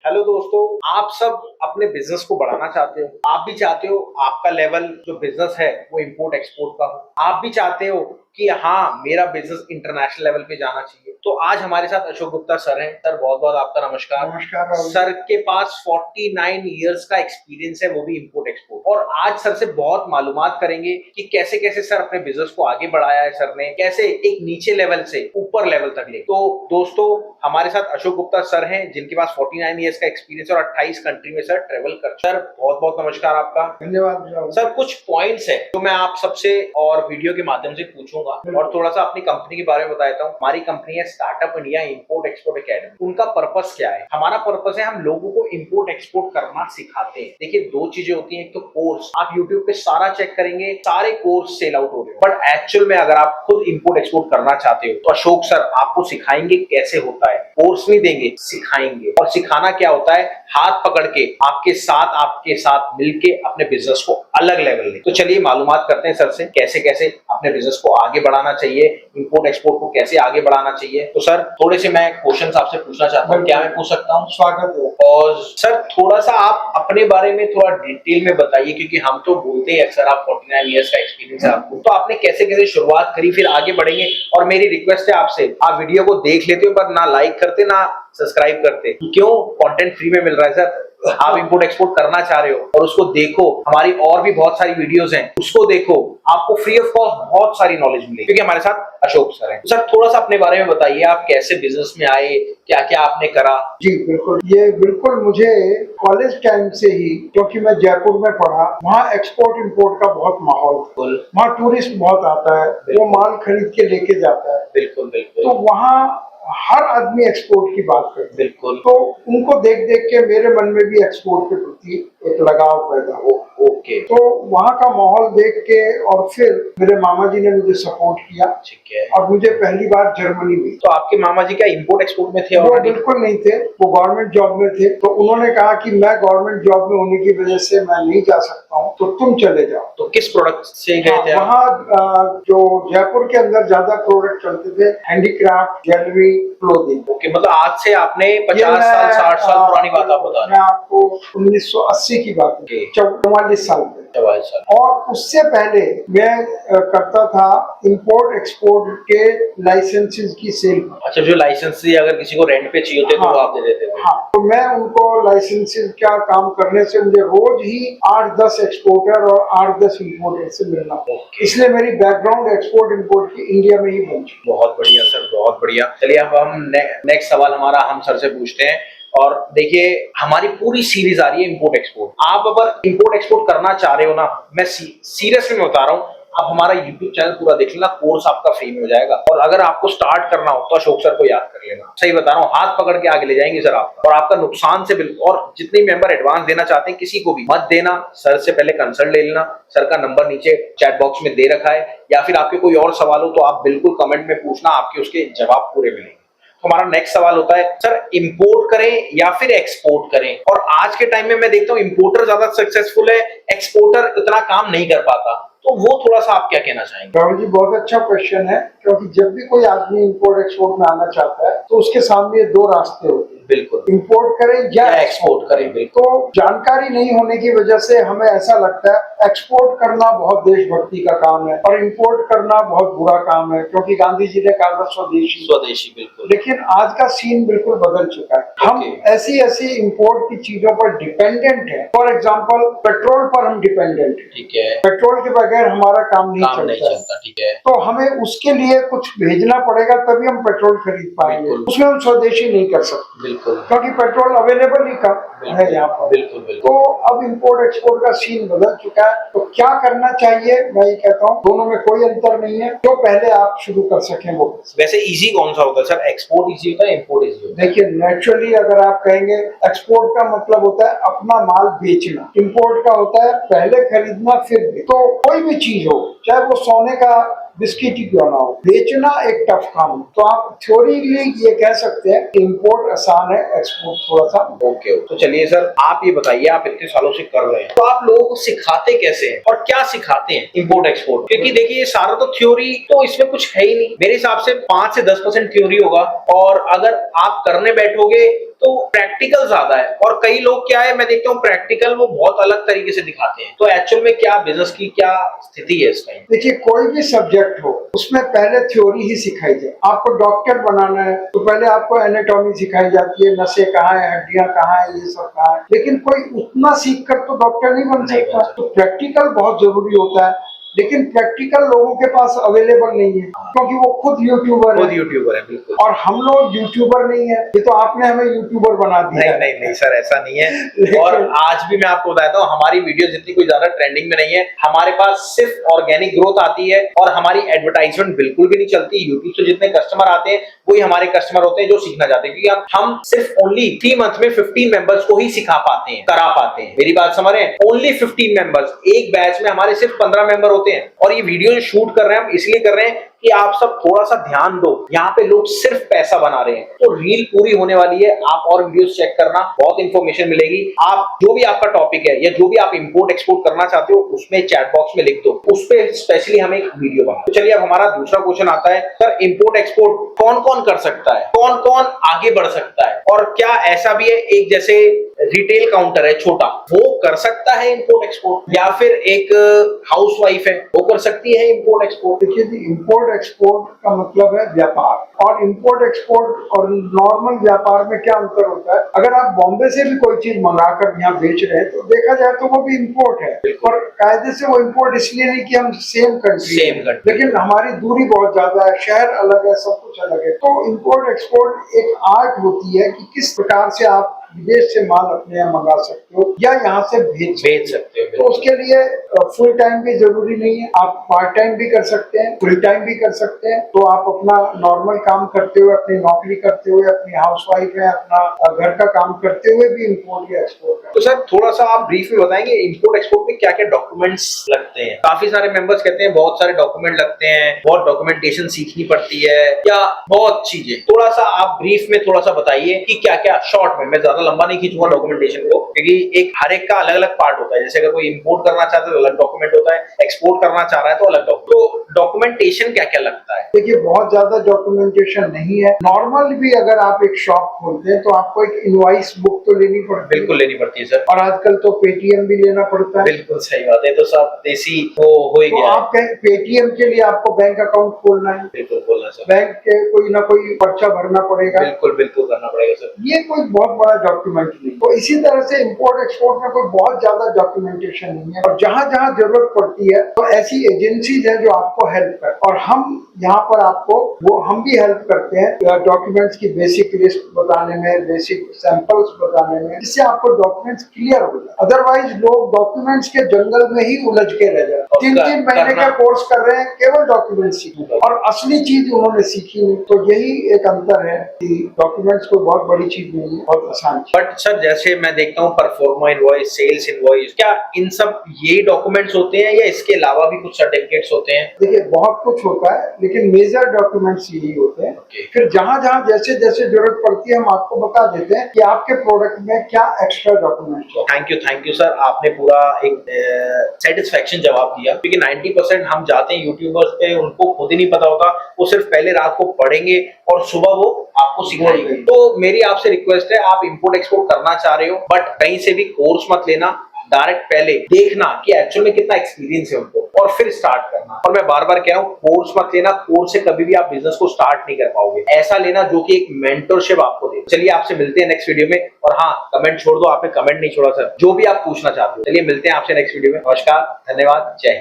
Hello दोस्तों, आप सब अपने बिजनेस को बढ़ाना चाहते हो। आप भी चाहते हो आपका लेवल जो बिजनेस है वो इंपोर्ट एक्सपोर्ट का हो। आप भी चाहते हो कि हाँ, मेरा बिजनेस इंटरनेशनल लेवल पे जाना चाहिए। तो आज हमारे साथ अशोक गुप्ता सर हैं। सर बहुत बहुत आपका नमस्कार। नमस्कार राहुल। सर के पास 49 इयर्स का एक्सपीरियंस है, वो भी इंपोर्ट एक्सपोर्ट। और आज सर से बहुत मालूमात करेंगे कि कैसे कैसे सर अपने बिजनेस को आगे बढ़ाया है सर ने, कैसे एक नीचे लेवल से ऊपर लेवल तक ले। तो दोस्तों, हमारे साथ अशोक गुप्ता सर हैं जिनके पास 49 इयर्स का एक्सपीरियंस और 28 कंट्री में सर ट्रेवल कर। सर बहुत बहुत नमस्कार आपका। धन्यवाद राहुल। सर कुछ पॉइंट्स है जो मैं आप सबसे और वीडियो के माध्यम से पूछूंगा और थोड़ा सा अपनी कंपनी के बारे में बता देता हूँ। हमारी कंपनी है startup India import export academy. उनका पर्पस क्या है? हमारा पर्पस है हम लोगों को इंपोर्ट एक्सपोर्ट करना सिखाते हैं। देखिए, दो चीजें होती हैं। एक तो कोर्स, आप यूट्यूब पे सारा चेक करेंगे, सारे कोर्स सेल आउट हो रहे हैं। बट एक्चुअल में अगर आप खुद इंपोर्ट एक्सपोर्ट करना चाहते हो तो अशोक सर आपको सिखाएंगे कैसे होता है। कोर्स नहीं देंगे, सिखाएंगे। और सिखाना क्या होता है? हाथ पकड़ के आपके साथ मिलके अपने बिजनेस को अलग लेवल ले। तो चलिए मालूमात करते हैं सर से कैसे कैसे अपने बिजनेस को आगे बढ़ाना चाहिए, इंपोर्ट एक्सपोर्ट को कैसे आगे बढ़ाना चाहिए। तो सर थोड़े से मैं क्वेश्चंस आपसे पूछना चाहता हूँ, क्या मैं पूछ सकता हूँ? स्वागत है। और सर थोड़ा सा आप अपने बारे में थोड़ा डिटेल में बताइए, क्योंकि हम तो बोलते हैं अक्सर आप 49 इयर्स का एक्सपीरियंस है आपको। तो आपने कैसे कैसे शुरुआत करी, फिर आगे बढ़ेंगे। और मेरी रिक्वेस्ट है आपसे, आप वीडियो को देख लेते हो पर ना लाइक करते ना सब्सक्राइब करते। क्यों? कंटेंट फ्री में मिल रहा है सर। आप इंपोर्ट एक्सपोर्ट करना चाह रहे हो और उसको देखो, हमारी और भी बहुत सारी वीडियोस हैं, उसको देखो, आपको फ्री ऑफ कॉस्ट बहुत सारी नॉलेज मिलेगी, क्योंकि हमारे साथ अशोक सर हैं। सर थोड़ा सा अपने बारे में बताइए, आप कैसे बिजनेस में आए, क्या क्या आपने करा? जी बिल्कुल, ये बिल्कुल मुझे कॉलेज टाइम से ही, क्योंकि मैं जयपुर में पढ़ा, वहाँ एक्सपोर्ट इंपोर्ट का बहुत माहौल था। वहाँ टूरिस्ट बहुत आता है, वो माल खरीद के लेके जाता है। बिल्कुल बिल्कुल। तो वहाँ हर आदमी एक्सपोर्ट की बात करता है। बिल्कुल। तो उनको देख देख के मेरे मन में भी एक्सपोर्ट के प्रति एक लगाव पैदा हुआ। ओके। तो वहाँ का माहौल देख के और फिर मेरे मामा जी ने मुझे सपोर्ट किया। ठीक है। और मुझे पहली बार जर्मनी भी। तो आपके मामा जी क्या इंपोर्ट एक्सपोर्ट में थे? वो बिल्कुल नहीं थे, वो गवर्नमेंट जॉब में थे। तो उन्होंने कहा कि मैं गवर्नमेंट जॉब में होने की वजह से मैं नहीं जा सकता हूँ, तो तुम चले जाओ। तो किस प्रोडक्ट से गए थे? वहाँ जो जयपुर के अंदर ज्यादा प्रोडक्ट चलते थे, हैंडीक्राफ्ट, ज्वेलरी, क्लोथिंग। ओके, मतलब आज से आपने 50 साल 60 साल पुरानी बात आप बता रहे हैं। मैं आपको 1980 की बात, 44 साल पहले। और उससे पहले मैं करता था इंपोर्ट एक्सपोर्ट के लाइसेंसेस की सेल। अच्छा, जो लाइसेंस अगर किसी को रेंट पे चाहिए होते तो आप दे देते थे? हाँ, तो मैं उनको लाइसेंसेस का काम करने से मुझे रोज ही 8-10 एक्सपोर्टर और 8-10 इंपोर्टर से मिलना। इसलिए मेरी बैकग्राउंड एक्सपोर्ट इंपोर्ट की इंडिया में ही बनी। बहुत बढ़िया सर, बहुत बढ़िया। चलिए अब हम नेक्स्ट सवाल हमारा हम सर से पूछते हैं। और देखिए, हमारी पूरी सीरीज आ रही है इंपोर्ट एक्सपोर्ट। आप अगर इंपोर्ट एक्सपोर्ट करना चाह रहे हो ना, मैं सीरियसली में बता रहा हूँ, आप हमारा यूट्यूब चैनल पूरा देख लेना, कोर्स आपका फ्री में हो जाएगा। और अगर आपको स्टार्ट करना हो तो अशोक सर को याद कर लेना। सही बता रहा हूँ, हाथ पकड़ के आगे ले जाएंगे सर आपका, और आपका नुकसान से बिल्कुल। और जितने मेंबर एडवांस देना चाहते हैं किसी को भी मत देना, सर से पहले कंसल्ट ले लेना। सर का नंबर नीचे चैट बॉक्स में दे रखा है, या फिर आपके कोई और सवाल हो तो आप बिल्कुल कमेंट में पूछना, आपके उसके जवाब पूरे मिलेंगे। तो हमारा नेक्स्ट सवाल होता है, सर इंपोर्ट करें या फिर एक्सपोर्ट करें? और आज के टाइम में मैं देखता हूं इंपोर्टर ज्यादा सक्सेसफुल है, एक्सपोर्टर उतना काम नहीं कर पाता। तो वो थोड़ा सा आप क्या कहना चाहेंगे? राहुल जी, बहुत अच्छा क्वेश्चन है, क्योंकि जब भी कोई आदमी इंपोर्ट एक्सपोर्ट में आना चाहता है तो उसके सामने दो रास्ते होते हैं। बिल्कुल, इंपोर्ट करें या एक्सपोर्ट करें। तो जानकारी नहीं होने की वजह से हमें ऐसा लगता है एक्सपोर्ट करना बहुत देशभक्ति का काम है और इंपोर्ट करना बहुत बुरा काम है, क्योंकि गांधी जी ने कहा था स्वदेशी स्वदेशी। बिल्कुल। लेकिन आज का सीन बिल्कुल बदल चुका है। हम ऐसी ऐसी इंपोर्ट की चीजों पर डिपेंडेंट है। फॉर एग्जाम्पल, पेट्रोल पर हम डिपेंडेंट। ठीक है। पेट्रोल के बगैर हमारा काम नहीं चलता। ठीक है। तो हमें उसके लिए कुछ भेजना पड़ेगा, तभी हम पेट्रोल खरीद पाएंगे। उसमें हम स्वदेशी नहीं कर सकते, क्योंकि पेट्रोल अवेलेबल ही कम है यहाँ पर। बिल्कुल बिल्कुल। तो अब इंपोर्ट एक्सपोर्ट का सीन बदल चुका है। तो क्या करना चाहिए? मैं ये कहता हूँ दोनों में कोई अंतर नहीं है, जो पहले आप शुरू कर सकें वो। वैसे इजी कौन सा होता है सर? एक्सपोर्ट इजी होता है, इंपोर्ट इजी होता है? देखिए, नेचुरली अगर आप कहेंगे, एक्सपोर्ट का मतलब होता है अपना माल बेचना, इंपोर्ट का होता है पहले खरीदना फिर बेचना। तो कोई भी चीज हो, चाहे वो सोने का बिस्किट ही क्यों ना हो, बेचना एक टफ काम है। तो आप थ्योरीली ये कह सकते हैं इंपोर्ट आसान आसान है एक्सपोर्ट थोड़ा सा। ओके, तो चलिए सर, आप ये बताइए, आप इतने सालों से कर रहे हैं तो आप लोगों को सिखाते कैसे हैं और क्या सिखाते हैं इंपोर्ट एक्सपोर्ट? क्योंकि देखिए ये सारा तो थ्योरी, तो इसमें कुछ है ही नहीं। मेरे हिसाब से 5 से 10% थ्योरी होगा, और अगर आप करने बैठोगे तो प्रैक्टिकल ज्यादा है। और कई लोग क्या है, मैं देखता हूँ प्रैक्टिकल वो बहुत अलग तरीके से दिखाते हैं। तो एक्चुअल में क्या बिजनेस की क्या स्थिति है इसमें? देखिए, कोई भी सब्जेक्ट हो उसमें पहले थ्योरी ही सिखाई जाए। आपको डॉक्टर बनाना है तो पहले आपको एनाटॉमी सिखाई जाती है, नसें कहाँ है, हड्डियां कहाँ है, ये सब कहाँ है। लेकिन कोई उतना सीख कर तो डॉक्टर नहीं बन सकता। तो प्रैक्टिकल बहुत जरूरी होता है, लेकिन प्रैक्टिकल लोगों के पास अवेलेबल नहीं है, क्योंकि वो खुद यूट्यूबर है बिल्कुल। और हम लोग यूट्यूबर नहीं है। ये तो आपने हमें यूट्यूबर बना दिया। नहीं सर, ऐसा नहीं है। और आज भी मैं आपको बताता हूँ, हमारी वीडियो जितनी कोई ज्यादा ट्रेंडिंग में नहीं है। हमारे पास सिर्फ ऑर्गेनिक ग्रोथ आती है, और हमारी एडवर्टाइजमेंट बिल्कुल भी नहीं चलती। यूट्यूब से जितने कस्टमर आते हैं वही हमारे कस्टमर होते हैं जो सीखना चाहते हैं, क्योंकि हम सिर्फ ओनली 3 मंथ में 15 मेंबर्स को ही सिखा पाते हैं, करा पाते हैं। मेरी बात समझ रहे हैं? Only 15 members. एक बैच में हमारे सिर्फ 15 मेंबर होते हैं। और ये वीडियो जो शूट कर रहे हैं हम इसलिए कर रहे हैं कि आप सब थोड़ा सा ध्यान दो। यहाँ पे लोग सिर्फ पैसा बना रहे हैं, तो रील पूरी होने वाली है। आप और वीडियोस चेक करना, बहुत इंफॉर्मेशन मिलेगी। आप जो भी आपका टॉपिक है या जो भी आप इंपोर्ट एक्सपोर्ट करना चाहते हो उसमें चैट बॉक्स में लिख दो, उस पर स्पेशली हम एक वीडियो बना। तो चलिए अब हमारा दूसरा क्वेश्चन आता है, सर इंपोर्ट एक्सपोर्ट कौन कौन कर सकता है, कौन कौन आगे बढ़ सकता है, और क्या ऐसा भी है एक जैसे रिटेल काउंटर है छोटा, वो कर सकता है इंपोर्ट एक्सपोर्ट, या फिर एक हाउसवाइफ है वो कर सकती है इंपोर्ट एक्सपोर्ट? देखिए, इंपोर्ट एक्सपोर्ट का मतलब है व्यापार, और इंपोर्ट एक्सपोर्ट और नॉर्मल व्यापार में क्या अंतर होता है। अगर आप बॉम्बे से भी कोई चीज मंगाकर यहाँ बेच रहे हैं तो देखा जाए तो वो भी इंपोर्ट है, और कायदे से वो इंपोर्ट इसलिए नहीं कि हम सेम कंट्री, लेकिन हमारी दूरी बहुत ज्यादा है, शहर अलग है, सब कुछ अलग है। तो इंपोर्ट एक्सपोर्ट एक आर्ट होती है कि किस प्रकार से आप विदेश से माल अपने यहाँ मंगा सकते हो या यहाँ से भेज सकते हो। तो उसके लिए फुल टाइम भी जरूरी नहीं है, आप पार्ट टाइम भी कर सकते हैं, फुल टाइम भी कर सकते हैं। तो आप अपना नॉर्मल काम करते हुए, अपनी नौकरी करते हुए, अपनी हाउसवाइफ है, अपना घर का काम करते हुए भी इंपोर्ट या एक्सपोर्ट है। तो सर थोड़ा सा आप ब्रीफ में बताएंगे इंपोर्ट एक्सपोर्ट में क्या क्या डॉक्यूमेंट्स लगते हैं? काफी सारे मेंबर्स कहते हैं बहुत सारे डॉक्यूमेंट लगते हैं, बहुत डॉक्यूमेंटेशन सीखनी पड़ती है, या बहुत चीजें। थोड़ा सा आप ब्रीफ में थोड़ा सा बताइए कि क्या क्या, शॉर्ट में। मैं ज्यादा लंबा नहीं खींचूंगा डॉक्यूमेंटेशन को, क्योंकि एक हर एक का अलग अलग पार्ट होता है। जैसे अगर कोई इंपोर्ट करना चाहता है तो अलग डॉक्यूमेंट होता है, एक्सपोर्ट करना चाह रहा है तो अलग डॉक्यूमेंट। तो डॉक्यूमेंटेशन क्या क्या लगता है? देखिए, बहुत ज्यादा डॉक्यूमेंटेशन नहीं है। नॉर्मल भी अगर आप एक शॉप खोलते हैं तो आपको एक इनवॉइस बुक तो लेनी पड़ती है। बिल्कुल लेनी पड़ती है सर, और आजकल तो पेटीएम भी लेना पड़ता है। बिल्कुल सही बात है, तो सब देसी वो हो ही गया। आप पेटीएम के लिए आपको बैंक अकाउंट खोलना है, बिल्कुल खोलना सर, बैंक के कोई ना कोई पर्चा भरना पड़ेगा, बिल्कुल करना पड़ेगा सर। ये कोई बहुत बड़ा डॉक्यूमेंट नहीं। तो इसी तरह से इंपोर्ट एक्सपोर्ट में कोई बहुत ज्यादा डॉक्यूमेंटेशन नहीं है, और जहां जहां जरूरत पड़ती है तो ऐसी एजेंसीज हैं जो आपको हेल्प कर, और हम यहाँ पर आपको हम भी हेल्प करते हैं डॉक्यूमेंट्स की बेसिक लिस्ट बताने में, बेसिक सैंपल्स बताने में, जिससे आपको डॉक्यूमेंट्स क्लियर हो जाए। अदरवाइज लोग डॉक्यूमेंट्स के जंगल में ही उलझ के रह जाते हैं। 3-3 महीने का कोर्स कर रहे हैं केवल डॉक्यूमेंट सीखने, और असली चीज उन्होंने सीखी नहीं। तो यही एक अंतर है कि डॉक्यूमेंट्स कोई बहुत बड़ी चीज नहीं है, बहुत आसान। बट सर जैसे मैं देखता हूँ परफॉर्मा इनवॉइस, सेल्स इनवॉइस, क्या इन सब यही डॉक्यूमेंट्स होते हैं या इसके अलावा भी कुछ सर्टिफिकेट्स होते हैं? देखिए, बहुत कुछ होता है, लेकिन मेजर डॉक्यूमेंट्स यही होते हैं। फिर जहां जहां जैसे जैसे जरूरत पड़ती है हम आपको बता देते हैं कि आपके प्रोडक्ट में क्या एक्स्ट्रा डॉक्यूमेंट्स है। थैंक यू सर, आपने पूरा एक सेटिस्फेक्शन जवाब दिया, क्योंकि 90% हम जाते हैं यूट्यूबर्स पे, उनको खुद ही नहीं पता होता, वो सिर्फ पहले रात को पढ़ेंगे और सुबह वो आपको सिखाएंगे। तो मेरी आपसे रिक्वेस्ट है, आप इंपोर्ट एक्सपोर्ट करना चाह रहे हो बट कहीं से भी कोर्स मत लेना, डायरेक्ट पहले देखना कि एक्चुअल में कितना एक्सपीरियंस है उनको, और फिर स्टार्ट करना। और मैं बार बार कह रहा हूँ, कोर्स मत लेना, कोर्स से कभी भी आप बिजनेस को स्टार्ट नहीं कर पाओगे। ऐसा लेना जो कि एक मेंटरशिप आपको दे। चलिए आपसे मिलते हैं नेक्स्ट वीडियो में, और हाँ कमेंट छोड़ दो, आपने कमेंट नहीं छोड़ा सर, जो भी आप पूछना चाहते हो। चलिए मिलते हैं आपसे नेक्स्ट वीडियो में। नमस्कार, धन्यवाद, जय हिंद।